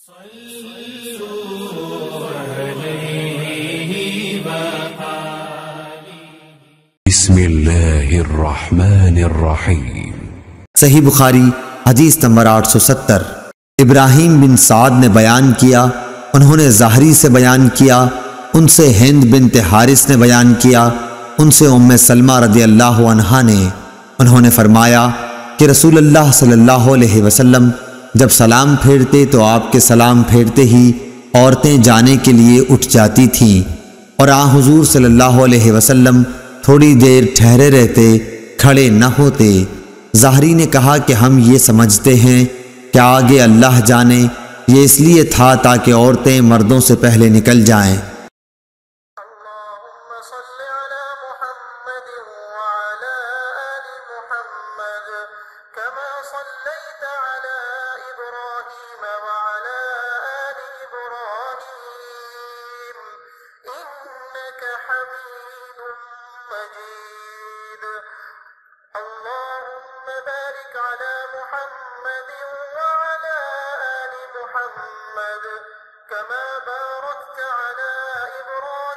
بسم اللہ الرحمن الرحیم۔ صحیح بخاری حدیث نمبر 870۔ ابراہیم بن سعد نے بیان کیا، انہوں نے زہری سے بیان کیا، ان سے ہند بنت حارث نے بیان کیا، ان سے ام سلمہ رضی اللہ عنہا نے، انہوں نے فرمایا کہ رسول اللہ صلی اللہ علیہ وسلم جب سلام پھیرتے تو آپ کے سلام پھیرتے ہی عورتیں جانے کے لیے اٹھ جاتی تھیں، اور حضور صلی اللہ علیہ وسلم تھوڑی دیر ٹھہرے رہتے، کھڑے نہ ہوتے۔ زہری نے کہا کہ ہم یہ سمجھتے ہیں کہ آگے اللہ جانے، یہ اس لیے تھا تاکہ عورتیں مردوں سے پہلے نکل جائیں۔ اللهم صل على محمد وعلى آل محمد كما صليت على إبراهيم وعلى آل إبراهيم إنك حميد مجيد اللهم بارك على محمد وعلى آل محمد كما باركت على إبراهيم